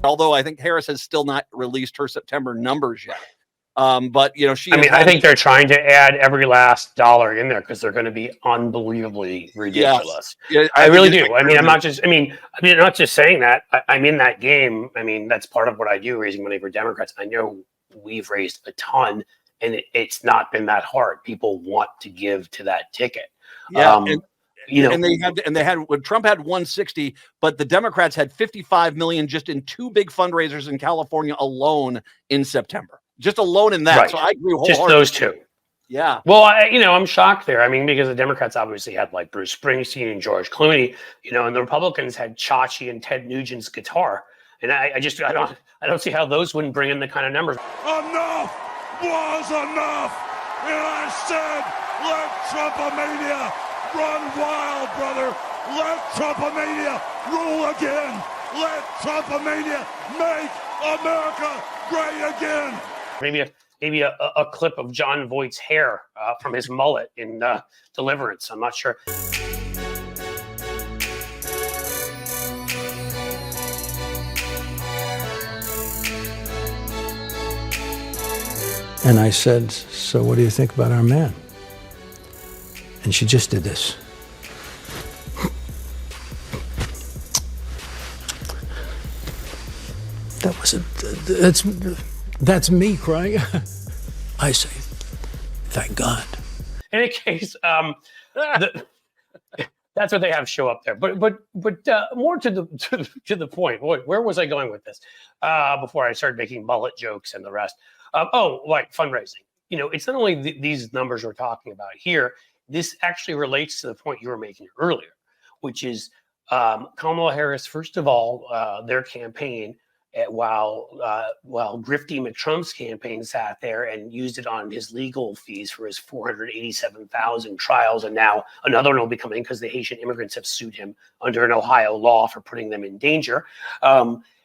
Although I think Harris has still not released her September numbers yet. But you know, I think they're trying to add every last dollar in there because they're going to be unbelievably ridiculous. Yes. I really do. I'm not just saying that. I'm in that game. I mean, that's part of what I do, raising money for Democrats. I know we've raised a ton, and it's not been that hard. People want to give to that ticket. Yeah. And they had when Trump had 160, but the Democrats had 55 million just in two big fundraisers in California alone in September. Just alone in that. Right. So I agree wholeheartedly. Just those two. Yeah. Well, I'm shocked there. I mean, because the Democrats obviously had like Bruce Springsteen and George Clooney, and the Republicans had Chachi and Ted Nugent's guitar. And I don't see how those wouldn't bring in the kind of numbers. Enough was enough. And I said, let Trumpomania run wild, brother. Let Trumpomania rule again. Let Trumpomania make America great again. Maybe a clip of John Voight's hair from his mullet in Deliverance. I'm not sure. And I said, so what do you think about our man? And she just did this. That's me crying. I say, thank God. In any case, that's what they have show up there. But more to the point. Where was I going with this? Before I started making mullet jokes and the rest. Like fundraising. It's not only these numbers we're talking about here. This actually relates to the point you were making earlier, which is Kamala Harris. First of all, their campaign. While Grifty McTrump's campaign sat there and used it on his legal fees for his 487,000 trials, and now another one will be coming because the Haitian immigrants have sued him under an Ohio law for putting them in danger.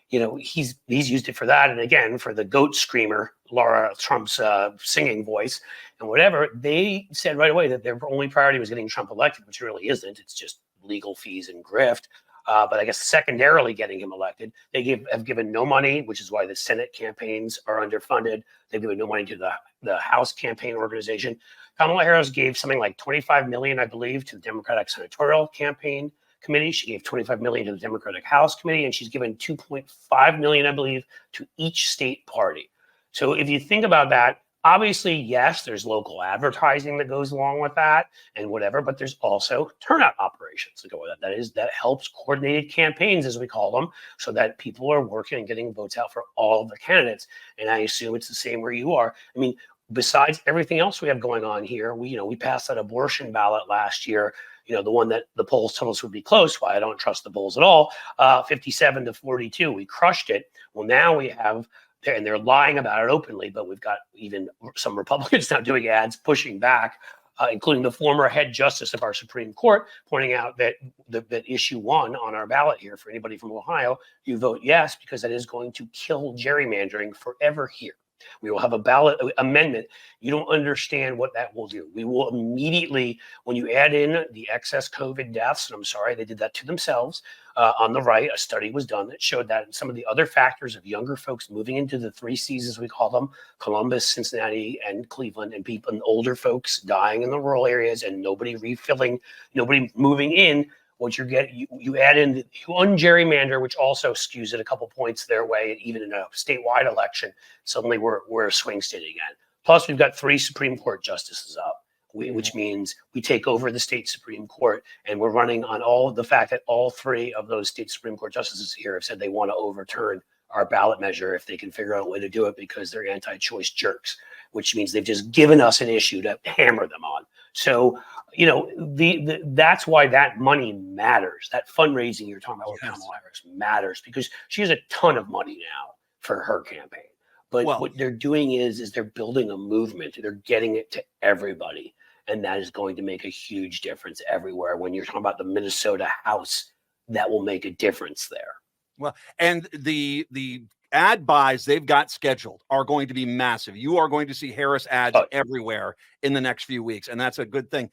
He's used it for that, and again for the goat screamer, Laura Trump's singing voice, and whatever. They said right away that their only priority was getting Trump elected, which really isn't. It's just legal fees and grift. But I guess secondarily getting him elected, they have given no money, which is why the Senate campaigns are underfunded. They've given no money to the House campaign organization. Kamala Harris gave something like $25 million, I believe, to the Democratic Senatorial Campaign Committee. She gave $25 million to the Democratic House Committee, and she's given $2.5 million, I believe, to each state party. So if you think about that, obviously, yes, there's local advertising that goes along with that and whatever, but there's also turnout operations that go with that. That helps coordinated campaigns, as we call them, so that people are working and getting votes out for all of the candidates. And I assume it's the same where you are. I mean, besides everything else we have going on here, we passed that abortion ballot last year, the one that the polls told us would be close. Why I don't trust the polls at all, 57-42. We crushed it. Well, now we have and they're lying about it openly, but we've got even some Republicans now doing ads pushing back, including the former head justice of our Supreme Court, pointing out that that issue 1 on our ballot here for anybody from Ohio, you vote yes, because that is going to kill gerrymandering forever here. We will have a ballot amendment. You don't understand what that will do. We will immediately, when you add in the excess COVID deaths, and I'm sorry, they did that to themselves. On the right, a study was done that showed that some of the other factors of younger folks moving into the 3 Cs, as we call them, Columbus, Cincinnati, and Cleveland, and people and older folks dying in the rural areas and nobody refilling, nobody moving in. What you add in the un-gerrymander, which also skews it a couple points their way, even in a statewide election, suddenly we're a swing state again. Plus, we've got 3 Supreme Court justices up, which means we take over the state Supreme Court, and we're running on all the fact that all 3 of those state Supreme Court justices here have said they want to overturn our ballot measure if they can figure out a way to do it because they're anti-choice jerks, which means they've just given us an issue to hammer them on. So, that's why that money matters. That fundraising you're talking about with Kamala Harris matters because she has a ton of money now for her campaign. But what they're doing is they're building a movement. They're getting it to everybody. And that is going to make a huge difference everywhere. When you're talking about the Minnesota House that will make a difference there. Well, and the ad buys they've got scheduled are going to be massive. You are going to see Harris ads everywhere in the next few weeks, and that's a good thing.